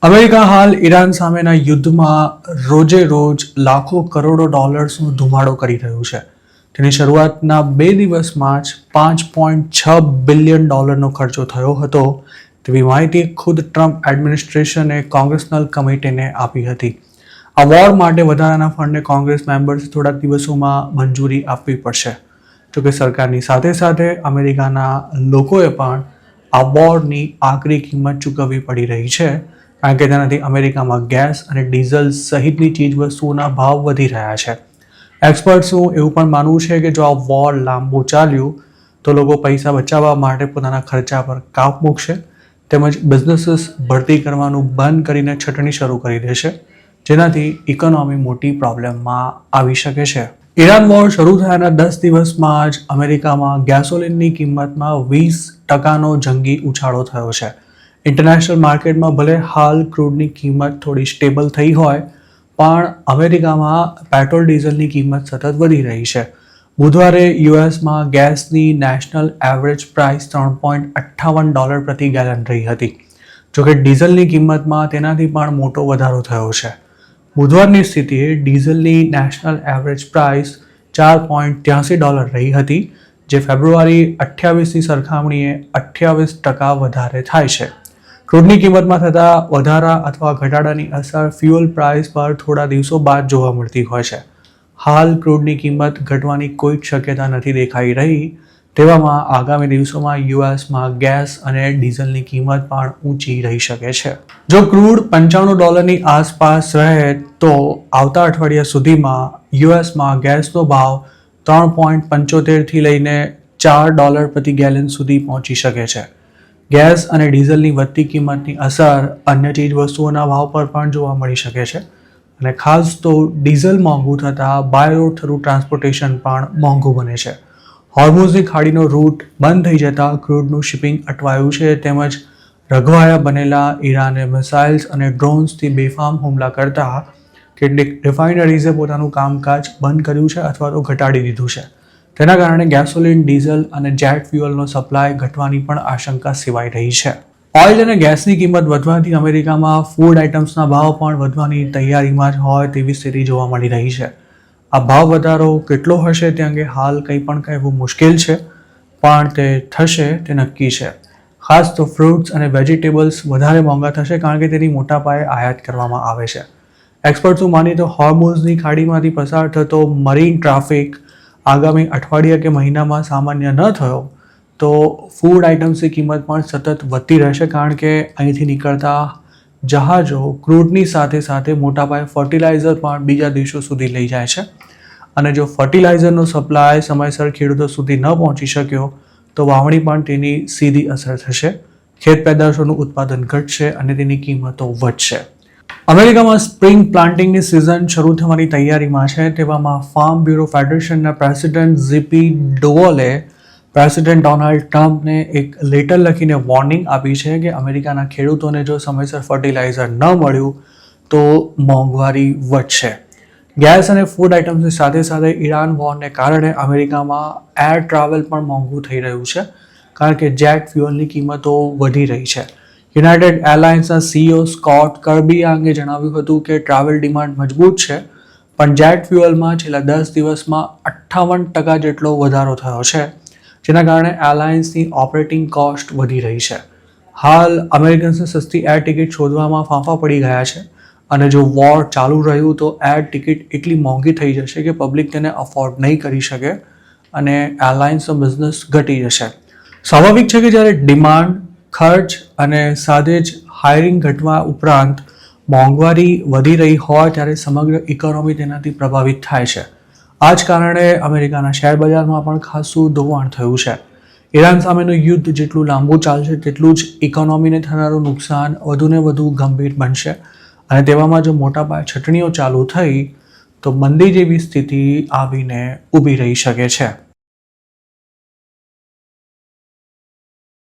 America હાલ Iran સામેના યુદ્ધમાં રોજે રોજ લાખો કરોડો ડોલર્સનો ધુમાડો કરી રહ્યું છે. તેની શરૂઆતના 2 દિવસમાં જ $5.6 બિલિયન ખર્ચો થયો હતો તેવી માહિતી ખુદ ટ્રમ્પ એડમિનિસ્ટ્રેશને કોંગ્રેશનલ કમિટીને આપી હતી. આ વોર માટે વધારાના ફંડને કોંગ્રેસ મેમ્બર્સ થોડાક દિવસોમાં મંજૂરી આપવી પડશે. જોકે સરકારની સાથે સાથે અમેરિકાના લોકોએ પણ આ વોરની આકરી કિંમત ચૂકવવી પડી રહી છે, કારણ કે તેનાથી અમેરિકામાં ગેસ અને ડીઝલ સહિતની ચીજવસ્તુઓના ભાવ વધી રહ્યા છે. એક્સપર્ટ્સનું એવું પણ માનવું છે કે જો આ વોર લાંબુ ચાલ્યું તો લોકો પૈસા બચાવવા માટે પોતાના ખર્ચા પર કાપ મૂકશે, તેમજ બિઝનેસીસ ભરતી કરવાનું બંધ કરીને છટણી શરૂ કરી દેશે, જેનાથી ઇકોનોમી મોટી પ્રોબ્લેમમાં આવી શકે છે. ઈરાન વોર શરૂ થયાના 10 દિવસમાં જ અમેરિકામાં ગેસોલિનની કિંમતમાં 20% જંગી ઉછાળો થયો છે. ઇન્ટરનેશનલ માર્કેટમાં ભલે હાલ ક્રૂડની કિંમત થોડી સ્ટેબલ થઈ હોય, પણ અમેરિકામાં પેટ્રોલ ડીઝલની કિંમત સતત વધી રહી છે. બુધવારે યુએસમાં ગેસની નેશનલ એવરેજ પ્રાઇસ $3.58 પ્રતિ ગેલન રહી હતી. જોકે ડીઝલની કિંમતમાં તેનાથી પણ મોટો વધારો થયો છે. બુધવારની સ્થિતિએ ડીઝલની નેશનલ એવરેજ પ્રાઇસ $4.83 રહી હતી, જે ફેબ્રુઆરી 28ની સરખામણીએ 28% વધારે થાય છે. ક્રૂડની કિંમતમાં થતા વધારા અથવા ઘટાડાની અસર ફ્યુઅલ પ્રાઇસ પર થોડા દિવસો બાદ જોવા મળતી હોય છે. હાલ ક્રૂડની કિંમત ઘટવાની કોઈ જ શક્યતા નથી દેખાઈ રહી. તેવામાં આગામી દિવસોમાં યુએસમાં ગેસ અને ડીઝલની કિંમત પણ ઊંચી રહી શકે છે. જો ક્રૂડ $95ની આસપાસ રહે તો આવતા અઠવાડિયા સુધીમાં યુએસમાં ગેસનો ભાવ $3.75 થી લઈને $4 પ્રતિ ગેલન સુધી પહોંચી શકે છે. ગેસ અને ડીઝલની વધતી કિંમતની અસર અન્ય ચીજ વસ્તુઓના ભાવ પર પણ જોવા મળી શકે છે, અને ખાસ તો ડીઝલ મોંઘું થતાં બાય રોડ થતું ટ્રાન્સપોર્ટેશન પણ મોંઘું બને છે. હોર્મુઝની ખાડીનો રૂટ બંધ થઈ જતાં ક્રૂડનું શિપિંગ અટવાયું છે, તેમજ રઘવાયા બનેલા ઈરાને મિસાઇલ્સ અને ડ્રોન્સથી બેફામ હુમલા કરતા કેટલીક રિફાઇનરીઝે પોતાનું કામકાજ બંધ કર્યું છે અથવા તો ઘટાડી દીધું છે. તેના કારણે ગેસોલિન, ડીઝલ અને જેટ ફ્યુઅલનો સપ્લાય ઘટવાની પણ આશંકા સેવાઈ રહી છે. ઓઇલ અને ગેસની કિંમત વધવાથી અમેરિકામાં ફૂડ આઇટમ્સના ભાવ પણ વધવાની તૈયારીમાં જ હોય તેવી સ્થિતિ જોવા મળી રહી છે. આ ભાવ વધારો કેટલો હશે તે અંગે હાલ કંઈ પણ કહેવું મુશ્કેલ છે, પણ તે થશે તે નક્કી છે. ખાસ તો ફ્રૂટ્સ અને વેજીટેબલ્સ વધારે મોંઘા થશે, કારણ કે તેની મોટા પાયે આયાત કરવામાં આવે છે. એક્સપર્ટ્સનું માનીએ તો હોર્મુઝની ખાડીમાંથી પસાર થતો મરીન ટ્રાફિક આગામી અઠવાડિયા કે મહિનામાં સામાન્ય ન થયો તો ફૂડ આઇટમ્સની કિંમત પણ સતત વધતી રહેશે, કારણ કે અહીંથી નીકળતા જહાજો ક્રૂડની સાથે સાથે મોટા પાયે ફર્ટિલાઇઝર પણ બીજા દેશો સુધી લઈ જાય છે, અને જો ફર્ટિલાઇઝરનો સપ્લાય સમયસર ખેડૂતો સુધી ન પહોંચી શક્યો તો વાવણી પણ તેની સીધી અસર થશે. ખેત પેદાશોનું ઉત્પાદન ઘટશે અને તેની કિંમતો વધશે. અમેરિકામાં સ્પ્રિંગ પ્લાન્ટિંગની સિઝન શરૂ થવાની તૈયારીમાં છે. તેવામાં ફાર્મ બ્યુરો ફેડરેશનના president Zippy Duvall president Donald ટ્રમ્પને એક લેટર લખીને વોર્નિંગ આપી છે કે અમેરિકાના ખેડૂતોને જો સમયસર ફર્ટિલાઇઝર ન મળ્યું તો મોંઘવારી વધશે. ગેસ અને ફૂડ આઇટમ્સની સાથે સાથે ઈરાન વોરને કારણે અમેરિકામાં એર ટ્રાવેલ પણ મોંઘું થઈ રહ્યું છે, કારણ કે જેટ ફ્યુઅલની કિંમતો વધી રહી છે. યુનાઇટેડ એરલાઇન્સના સીઈઓ સ્કોટ કર્બીએ આ અંગે જણાવ્યું હતું કે ટ્રાવેલ ડિમાન્ડ મજબૂત છે, પણ જેટ ફ્યુઅલમાં છેલ્લા 10 દિવસમાં 58% જેટલો વધારો થયો છે, જેના કારણે એરલાઇન્સની ઓપરેટિંગ કોસ્ટ વધી રહી છે. હાલ અમેરિકન્સને સસ્તી એર ટિકિટ શોધવામાં ફાંફા પડી ગયા છે, અને જો વોર ચાલુ રહ્યું તો એર ટિકિટ એટલી મોંઘી થઈ જશે કે પબ્લિક તેને અફોર્ડ નહીં કરી શકે અને એરલાઇન્સનો બિઝનેસ ઘટી જશે. સ્વાભાવિક છે કે જ્યારે ડિમાન્ડ, ખર્ચ અને સાથે જ હાયરિંગ ઘટવા ઉપરાંત મોંઘવારી વધી રહી હોય ત્યારે સમગ્ર ઇકોનોમી તેનાથી પ્રભાવિત થાય છે. આ જ કારણે અમેરિકાના શેર બજારમાં પણ ખાસું ધોવાણ થયું છે. ઈરાન સામેનું યુદ્ધ જેટલું લાંબુ ચાલશે તેટલું જ ઇકોનોમીને થનારું નુકસાન વધુને વધુ ગંભીર બનશે, અને તેવામાં જો મોટા પાયે છટણીઓ ચાલુ થઈ તો મંદી જેવી સ્થિતિ આવીને ઊભી રહી શકે છે.